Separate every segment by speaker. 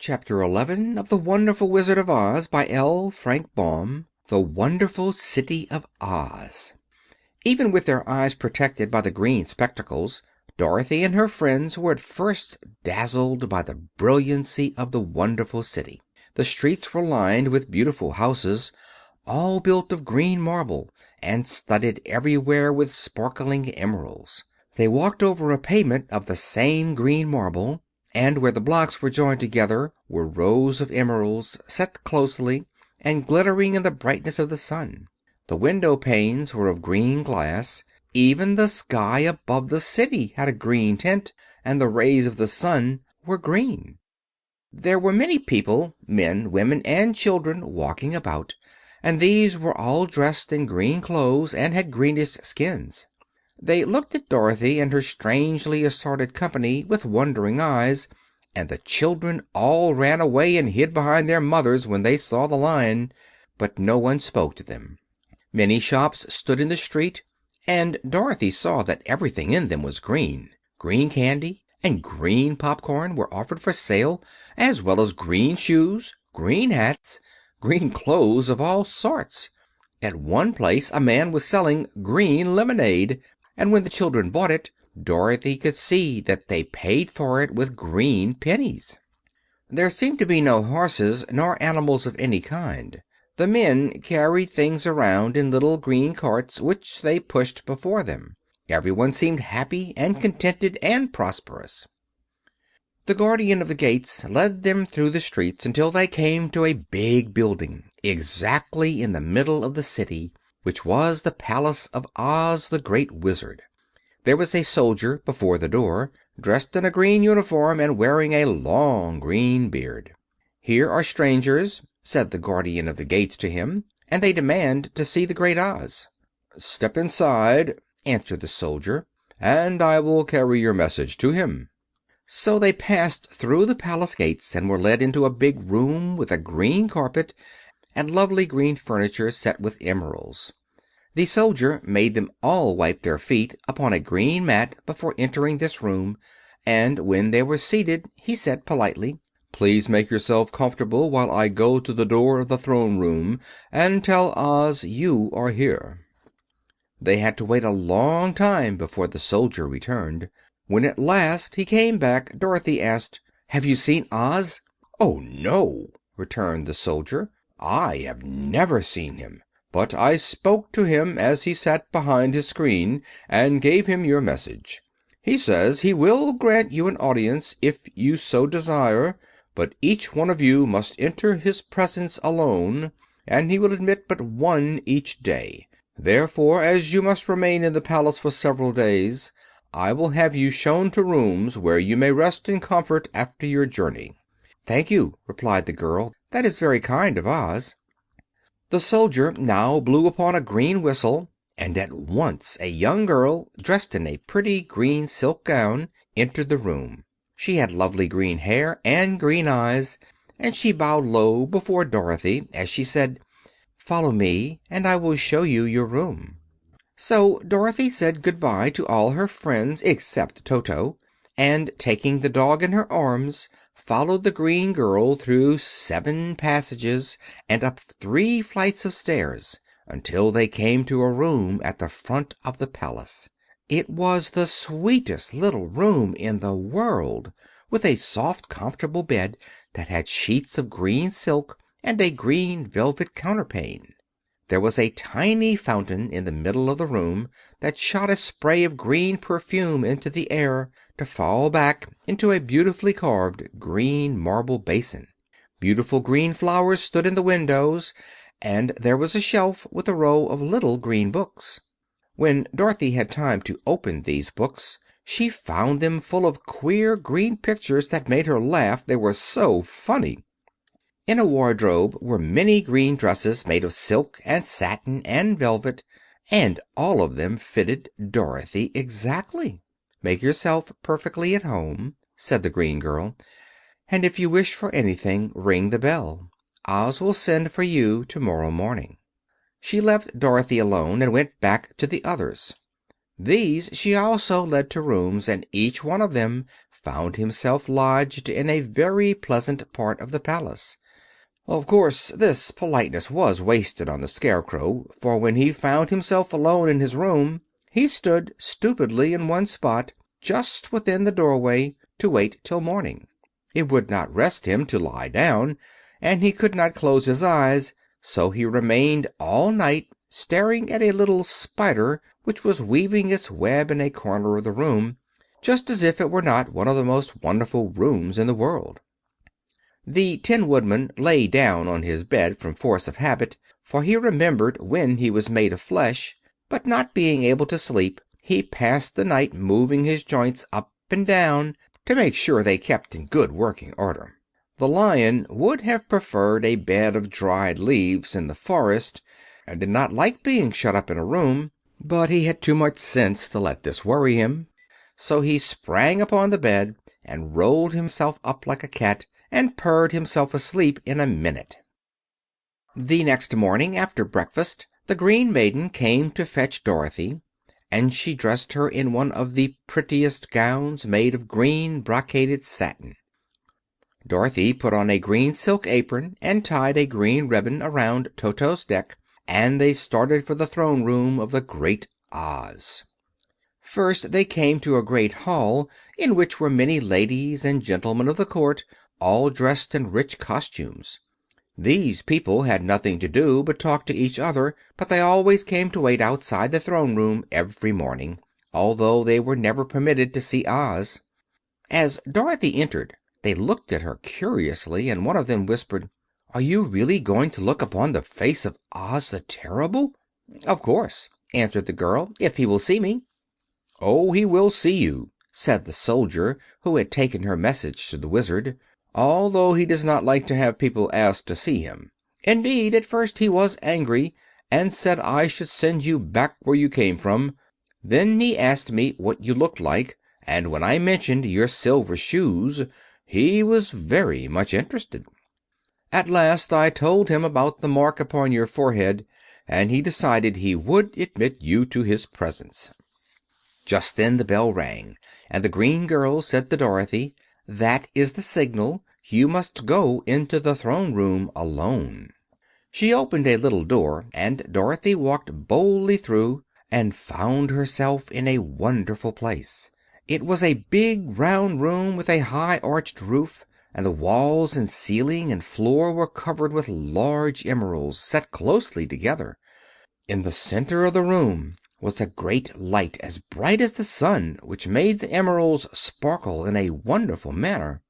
Speaker 1: Chapter 11 of The Wonderful Wizard of Oz by L. Frank Baum. The Wonderful City of Oz. Even with their eyes protected by the green spectacles, Dorothy and her friends were at first dazzled by the brilliancy of the wonderful city. The streets were lined with beautiful houses, all built of green marble and studded everywhere with sparkling emeralds. They walked over a pavement of the same green marble, and where the blocks were joined together were rows of emeralds set closely and glittering in the brightness of the sun. The window panes were of green glass. Even the sky above the city had a green tint, and the rays of the sun were green. There were many people, men, women, and children, walking about, and these were all dressed in green clothes and had greenish skins. They looked at Dorothy and her strangely assorted company with wondering eyes, and the children all ran away and hid behind their mothers when they saw the Lion, but no one spoke to them. Many shops stood in the street, and Dorothy saw that everything in them was green. Green candy and green popcorn were offered for sale, as well as green shoes, green hats, green clothes of all sorts. At one place a man was selling green lemonade, and when the children bought it, Dorothy could see that they paid for it with green pennies. There seemed to be no horses nor animals of any kind. The men carried things around in little green carts, which they pushed before them. Everyone seemed happy and contented and prosperous. The guardian of the gates led them through the streets until they came to a big building, exactly in the middle of the city, which was the palace of Oz the Great Wizard. There was a soldier before the door, dressed in a green uniform and wearing a long green beard. "Here are strangers," said the guardian of the gates to him, "and they demand to see the Great Oz." "Step inside," answered the soldier, "and I will carry your message to him." So they passed through the palace gates and were led into a big room with a green carpet and lovely green furniture set with emeralds. The soldier made them all wipe their feet upon a green mat before entering this room, and when they were seated he said politely, "Please make yourself comfortable while I go to the door of the throne room and tell Oz you are here." They had to wait a long time before the soldier returned. When at last he came back, Dorothy asked, "Have you seen Oz?" "Oh, no," returned the soldier. "I have never seen him. But I spoke to him as he sat behind his screen, and gave him your message. He says he will grant you an audience if you so desire, but each one of you must enter his presence alone, and he will admit but one each day. Therefore, as you must remain in the palace for several days, I will have you shown to rooms where you may rest in comfort after your journey." "Thank you," replied the girl. "That is very kind of Oz." The soldier now blew upon a green whistle, and at once a young girl, dressed in a pretty green silk gown, entered the room. She had lovely green hair and green eyes, and she bowed low before Dorothy as she said, "Follow me, and I will show you your room." So Dorothy said good-bye to all her friends except Toto, and taking the dog in her arms, followed the green girl through 7 passages and up 3 flights of stairs until they came to a room at the front of the palace. It was the sweetest little room in the world, with a soft, comfortable bed that had sheets of green silk and a green velvet counterpane. There was a tiny fountain in the middle of the room that shot a spray of green perfume into the air, to fall back into a beautifully carved green marble basin. Beautiful green flowers stood in the windows, and there was a shelf with a row of little green books. When Dorothy had time to open these books, she found them full of queer green pictures that made her laugh, they were so funny. In a wardrobe were many green dresses made of silk and satin and velvet, and all of them fitted Dorothy exactly. "Make yourself perfectly at home," said the green girl, "and if you wish for anything, ring the bell. Oz will send for you tomorrow morning." She left Dorothy alone and went back to the others. These she also led to rooms, and each one of them found himself lodged in a very pleasant part of the palace. Of course, this politeness was wasted on the Scarecrow, for when he found himself alone in his room, he stood stupidly in one spot, just within the doorway, to wait till morning. It would not rest him to lie down, and he could not close his eyes, so he remained all night staring at a little spider which was weaving its web in a corner of the room, just as if it were not one of the most wonderful rooms in the world. The Tin Woodman lay down on his bed from force of habit, for he remembered when he was made of flesh, but not being able to sleep, he passed the night moving his joints up and down to make sure they kept in good working order. The Lion would have preferred a bed of dried leaves in the forest, and did not like being shut up in a room, but he had too much sense to let this worry him. So he sprang upon the bed and rolled himself up like a cat, and purred himself asleep in a minute. The next morning, after breakfast, the Green Maiden came to fetch Dorothy, and she dressed her in one of the prettiest gowns made of green brocaded satin. Dorothy put on a green silk apron and tied a green ribbon around Toto's neck, and they started for the throne room of the Great Oz. First they came to a great hall in which were many ladies and gentlemen of the court, all dressed in rich costumes. These people had nothing to do but talk to each other, but they always came to wait outside the throne room every morning, although they were never permitted to see Oz. As Dorothy entered, they looked at her curiously, and one of them whispered, "Are you really going to look upon the face of Oz the Terrible?" "Of course," answered the girl, "if he will see me." "Oh, he will see you," said the soldier who had taken her message to the Wizard, "although he does not like to have people ask to see him. Indeed, at first he was angry, and said I should send you back where you came from. Then he asked me what you looked like, and when I mentioned your silver shoes, he was very much interested. At last I told him about the mark upon your forehead, and he decided he would admit you to his presence." Just then the bell rang, and the green girl said to Dorothy, "That is the signal. You must go into the throne room alone." She opened a little door, and Dorothy walked boldly through, and found herself in a wonderful place. It was a big round room with a high arched roof, and the walls and ceiling and floor were covered with large emeralds set closely together. In the center of the room was a great light as bright as the sun, which made the emeralds sparkle in a wonderful manner.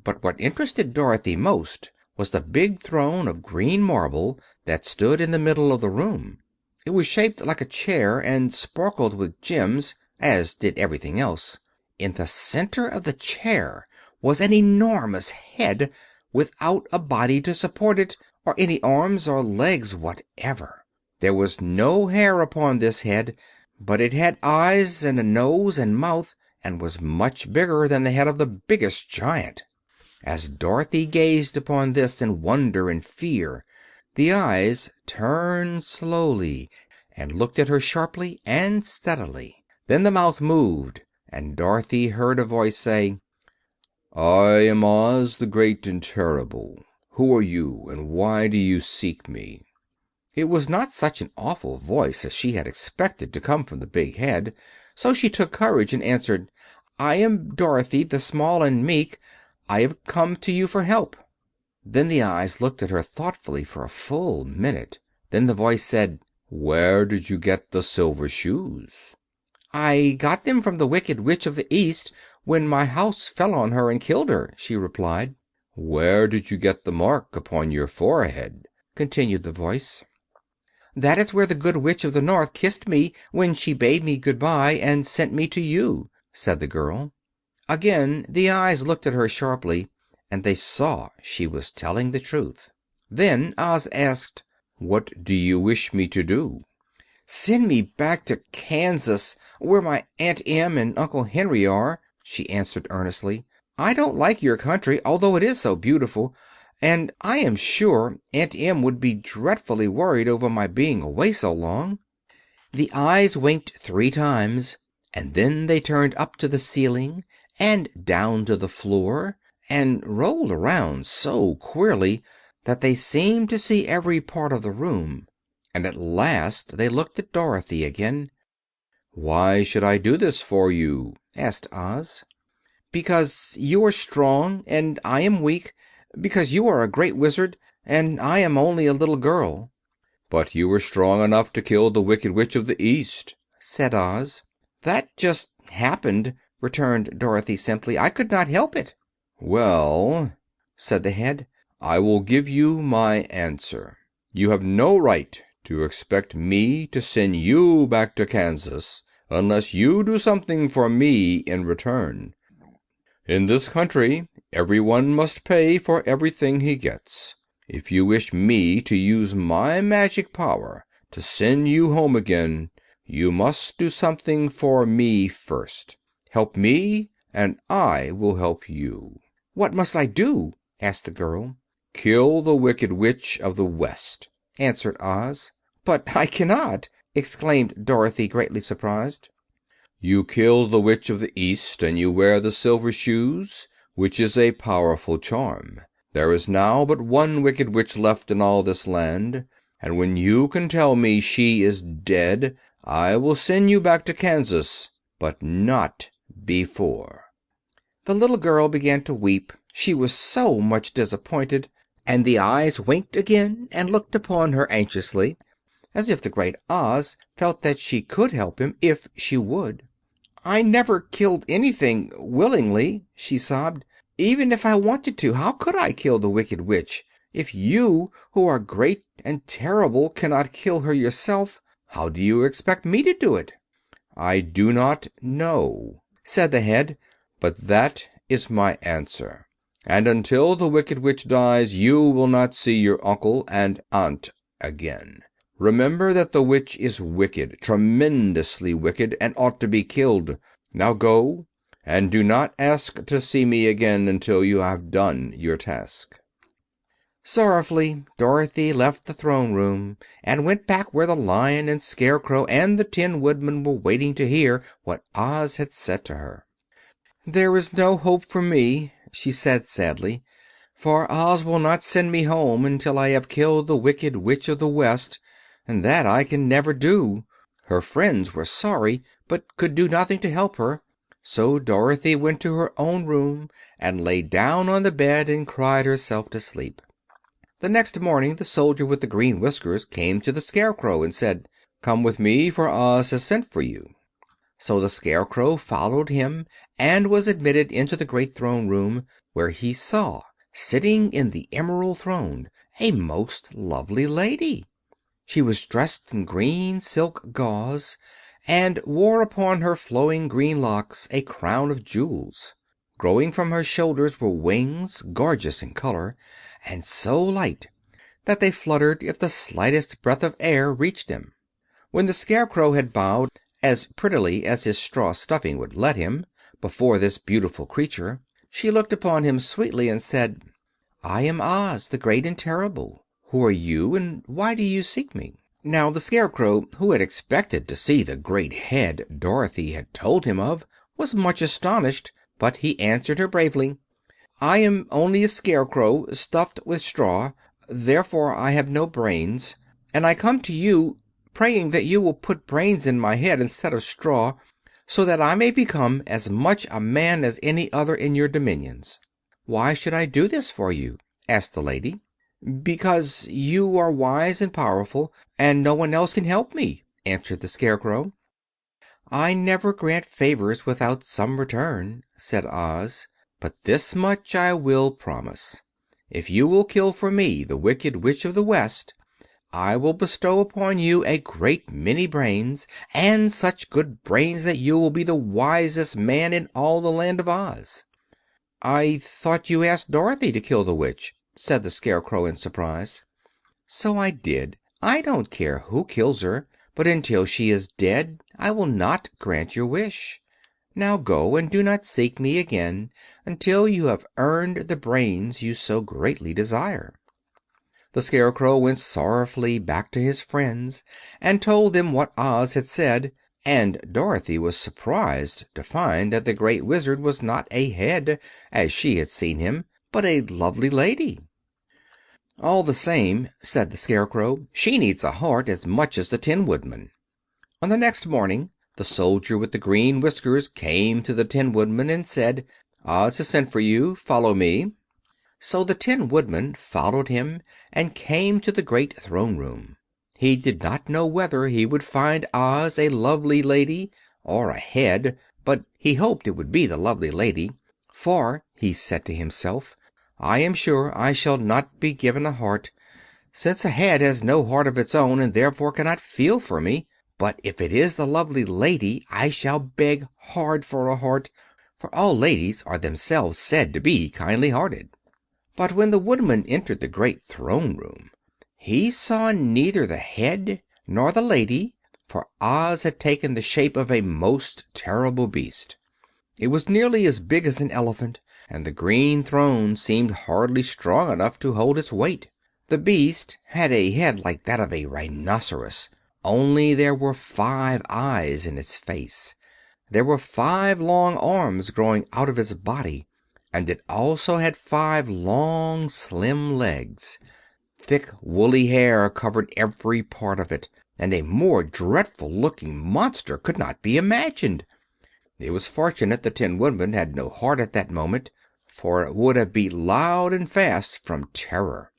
Speaker 1: But what interested Dorothy most was the big throne of green marble that stood in the middle of the room. It was shaped like a chair and sparkled with gems, as did everything else. In the center of the chair was an enormous head, without a body to support it, or any arms or legs whatever. There was no hair upon this head, but it had eyes and a nose and mouth, and was much bigger than the head of the biggest giant. As Dorothy gazed upon this in wonder and fear, the eyes turned slowly and looked at her sharply and steadily. Then the mouth moved, and Dorothy heard a voice say, "I am Oz the Great and Terrible. Who are you, and why do you seek me?" It was not such an awful voice as she had expected to come from the big head, so she took courage and answered, "I am Dorothy, the small and meek. I have come to you for help." Then the eyes looked at her thoughtfully for a full minute. Then the voice said, "Where did you get the silver shoes?" "I got them from the Wicked Witch of the East when my house fell on her and killed her," she replied. "Where did you get the mark upon your forehead?" continued the voice. "That is where the Good Witch of the North kissed me when she bade me good-bye and sent me to you," said the girl. Again the eyes looked at her sharply, and they saw she was telling the truth. Then Oz asked, "What do you wish me to do?" "Send me back to Kansas, where my Aunt Em and Uncle Henry are," she answered earnestly. "I don't like your country, although it is so beautiful, and I am sure Aunt Em would be dreadfully worried over my being away so long." The eyes winked 3 times, and then they turned up to the ceiling and down to the floor, and rolled around so queerly that they seemed to see every part of the room. And at last they looked at Dorothy again. "Why should I do this for you?" asked Oz. "Because you are strong and I am weak. Because you are a great wizard and I am only a little girl." "But you were strong enough to kill the Wicked Witch of the East," said Oz. "That just happened," returned Dorothy simply. "I could not help it." "Well," said the head, "I will give you my answer. You have no right to expect me to send you back to Kansas unless you do something for me in return. In this country, everyone must pay for everything he gets. If you wish me to use my magic power to send you home again, you must do something for me first. Help me, and I will help you." "What must I do?" asked the girl. "Kill the Wicked Witch of the West," answered Oz. "But I cannot!" exclaimed Dorothy, greatly surprised. "You kill the Witch of the East, and you wear the silver shoes, which is a powerful charm. There is now but one Wicked Witch left in all this land, and when you can tell me she is dead, I will send you back to Kansas, but not before." The little girl began to weep, she was so much disappointed, and the eyes winked again and looked upon her anxiously, as if the great Oz felt that she could help him if she would. "I never killed anything willingly," she sobbed. "Even if I wanted to, how could I kill the Wicked Witch? If you, who are great and terrible, cannot kill her yourself, how do you expect me to do it?" "I do not know," said the head, "but that is my answer. And until the Wicked Witch dies, you will not see your uncle and aunt again. Remember that the witch is wicked, tremendously wicked, and ought to be killed. Now go, and do not ask to see me again until you have done your task." Sorrowfully, Dorothy left the throne room and went back where the Lion and Scarecrow and the Tin Woodman were waiting to hear what Oz had said to her. "There is no hope for me," she said sadly, "for Oz will not send me home until I have killed the Wicked Witch of the West, and that I can never do." Her friends were sorry, but could do nothing to help her. So Dorothy went to her own room and lay down on the bed and cried herself to sleep. The next morning the soldier with the green whiskers came to the Scarecrow and said, "Come with me, for Oz has sent for you." So the Scarecrow followed him and was admitted into the great throne room, where he saw, sitting in the emerald throne, a most lovely lady. She was dressed in green silk gauze, and wore upon her flowing green locks a crown of jewels. Growing from her shoulders were wings, gorgeous in color, and so light that they fluttered if the slightest breath of air reached them. When the Scarecrow had bowed, as prettily as his straw stuffing would let him, before this beautiful creature, she looked upon him sweetly and said, "I am Oz, the great and terrible. Who are you, and why do you seek me?" Now the Scarecrow, who had expected to see the great head Dorothy had told him of, was much astonished, but he answered her bravely, "I am only a scarecrow stuffed with straw, therefore I have no brains, and I come to you praying that you will put brains in my head instead of straw, so that I may become as much a man as any other in your dominions." "Why should I do this for you?" asked the lady. "Because you are wise and powerful, and no one else can help me," answered the Scarecrow. "I never grant favors without some return," said Oz, "but this much I will promise. If you will kill for me the Wicked Witch of the West, I will bestow upon you a great many brains, and such good brains that you will be the wisest man in all the land of Oz." "I thought you asked Dorothy to kill the witch," said the Scarecrow in surprise. "So I did. I don't care who kills her, but until she is dead I will not grant your wish. Now go, and do not seek me again until you have earned the brains you so greatly desire." The Scarecrow went sorrowfully back to his friends and told them what Oz had said, and Dorothy was surprised to find that the Great Wizard was not a head, as she had seen him, but a lovely lady. "All the same," said the Scarecrow, "she needs a heart as much as the Tin Woodman." On the next morning the soldier with the green whiskers came to the Tin Woodman and said, "Oz has sent for you. Follow me." So the Tin Woodman followed him and came to the great throne room. He did not know whether he would find Oz a lovely lady or a head, but he hoped it would be the lovely lady, "for," he said to himself, "I am sure I shall not be given a heart, since a head has no heart of its own and therefore cannot feel for me. But if it is the lovely lady I shall beg hard for a heart, for all ladies are themselves said to be kindly hearted." But when the Woodman entered the great throne room, he saw neither the head nor the lady, for Oz had taken the shape of a most terrible beast. It was nearly as big as an elephant, and the green throne seemed hardly strong enough to hold its weight. The beast had a head like that of a rhinoceros, only there were 5 eyes in its face. There were 5 long arms growing out of its body, and it also had 5 long, slim legs. Thick, woolly hair covered every part of it, and a more dreadful looking monster could not be imagined. It was fortunate the Tin Woodman had no heart at that moment, for it would have beat loud and fast from terror.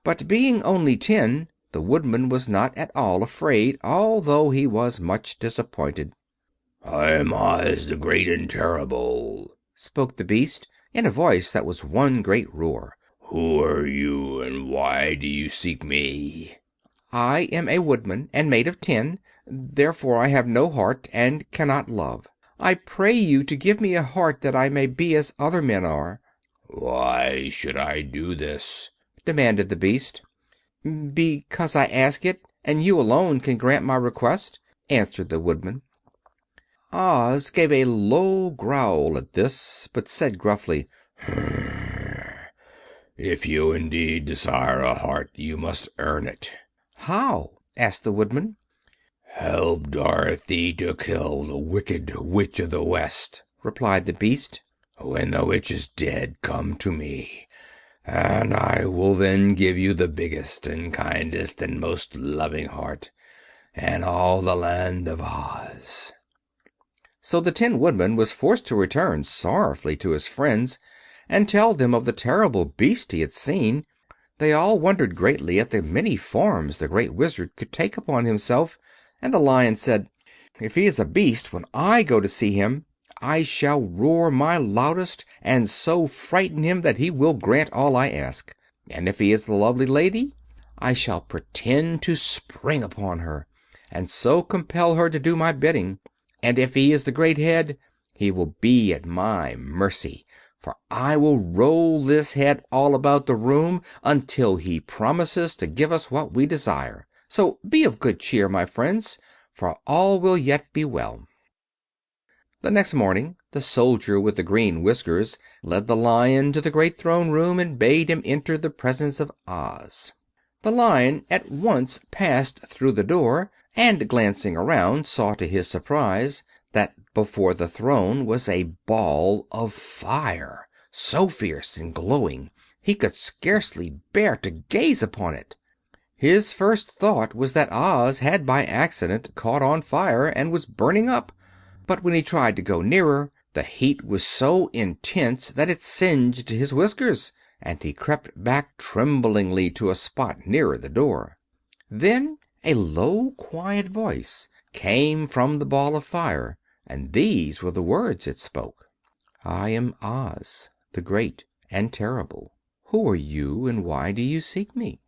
Speaker 1: But being only tin, the Woodman was not at all afraid, although he was much disappointed.
Speaker 2: "I am Oz the Great and Terrible,"
Speaker 1: spoke the beast, in a voice that was one great roar.
Speaker 2: "Who are you, and why do you seek me?"
Speaker 1: "I am a Woodman, and made of tin. Therefore I have no heart, and cannot love. I pray you to give me a heart that I may be as other men are."
Speaker 2: "Why should I do this?"
Speaker 1: demanded the beast. "Because I ask it, and you alone can grant my request," answered the Woodman. Oz gave a low growl at this, but said gruffly,
Speaker 2: "If you indeed desire a heart, you must earn it."
Speaker 1: "How?" asked the Woodman.
Speaker 2: "Help Dorothy to kill the wicked Witch of the West," replied the beast. "When the witch is dead, come to me, and I will then give you the biggest and kindest and most loving heart in all the land of Oz."
Speaker 1: So the Tin Woodman was forced to return sorrowfully to his friends and tell them of the terrible beast he had seen. They all wondered greatly at the many forms the Great Wizard could take upon himself, and the Lion said, "If he is a beast, when I go to see him I shall roar my loudest and so frighten him that he will grant all I ask. And if he is the lovely lady, I shall pretend to spring upon her, and so compel her to do my bidding. And if he is the great head, he will be at my mercy, for I will roll this head all about the room until he promises to give us what we desire. So be of good cheer, my friends, for all will yet be well." The next morning the soldier with the green whiskers led the Lion to the great throne room and bade him enter the presence of Oz. The Lion at once passed through the door, and glancing around saw to his surprise that before the throne was a ball of fire, so fierce and glowing he could scarcely bear to gaze upon it. His first thought was that Oz had by accident caught on fire and was burning up. But when he tried to go nearer, the heat was so intense that it singed his whiskers, and he crept back tremblingly to a spot nearer the door. Then a low, quiet voice came from the ball of fire, and these were the words it spoke: "I am Oz, the Great and Terrible. Who are you, and why do you seek me?"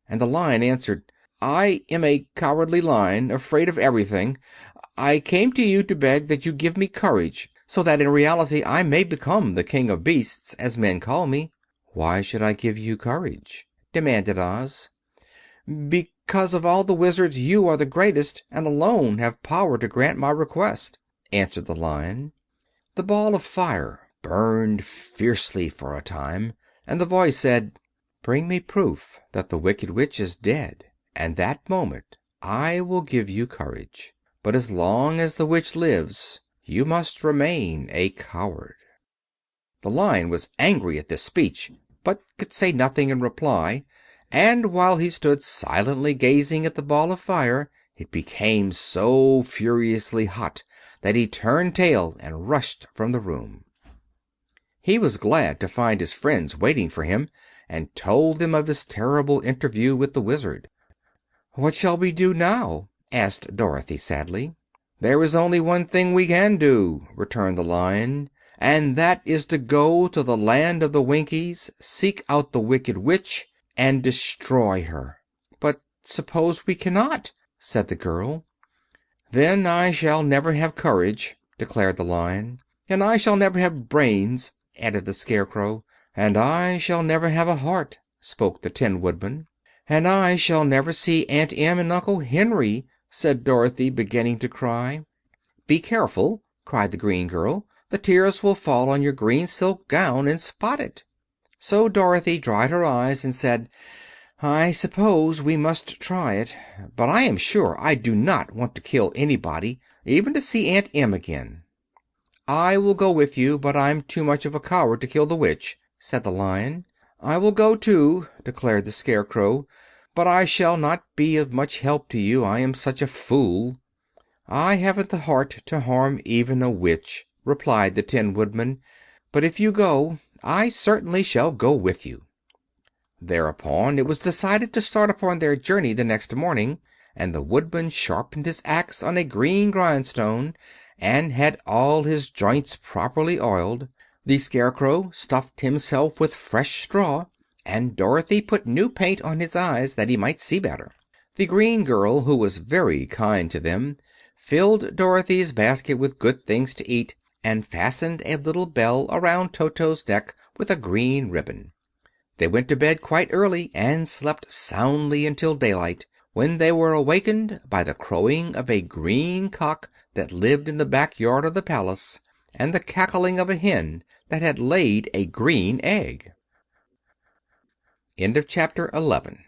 Speaker 1: And the Lion answered, "I am a cowardly Lion, afraid of everything. I came to you to beg that you give me courage, so that in reality I may become the King of Beasts, as men call me." "Why should I give you courage?" demanded Oz. "Because of all the wizards you are the greatest, and alone have power to grant my request," answered the Lion. The ball of fire burned fiercely for a time, and the voice said, "Bring me proof that the Wicked Witch is dead, and that moment I will give you courage. but as long as the witch lives, you must remain a coward." The Lion was angry at this speech, but could say nothing in reply, and while he stood silently gazing at the ball of fire, it became so furiously hot that he turned tail and rushed from the room. He was glad to find his friends waiting for him, and told them of his terrible interview with the Wizard. "What shall we do now?" asked Dorothy sadly. "There is only one thing we can do," returned the Lion, "and that is to go to the land of the Winkies, seek out the Wicked Witch, and destroy her." "But suppose we cannot?" said the girl. "Then I shall never have courage," declared the Lion. "And I shall never have brains," added the Scarecrow. "And I shall never have a heart," spoke the Tin Woodman. "And I shall never see Aunt Em and Uncle Henry," said Dorothy, beginning to cry. "Be careful!" cried the green girl. "The tears will fall on your green silk gown and spot it." So Dorothy dried her eyes and said, "I suppose we must try it. But I am sure I do not want to kill anybody, even to see Aunt Em again." "I will go with you, but I'm too much of a coward to kill the Witch," said the Lion. "I will go, too," declared the Scarecrow, "but I shall not be of much help to you. I am such a fool." "I haven't the heart to harm even a witch," replied the Tin Woodman. "But if you go, I certainly shall go with you." Thereupon it was decided to start upon their journey the next morning, and the Woodman sharpened his axe on a green grindstone and had all his joints properly oiled. The Scarecrow stuffed himself with fresh straw, and Dorothy put new paint on his eyes that he might see better. The green girl, who was very kind to them, filled Dorothy's basket with good things to eat, and fastened a little bell around Toto's neck with a green ribbon. They went to bed quite early and slept soundly until daylight, when they were awakened by the crowing of a green cock that lived in the back yard of the palace, and the cackling of a hen that had laid a green egg. End of chapter 11.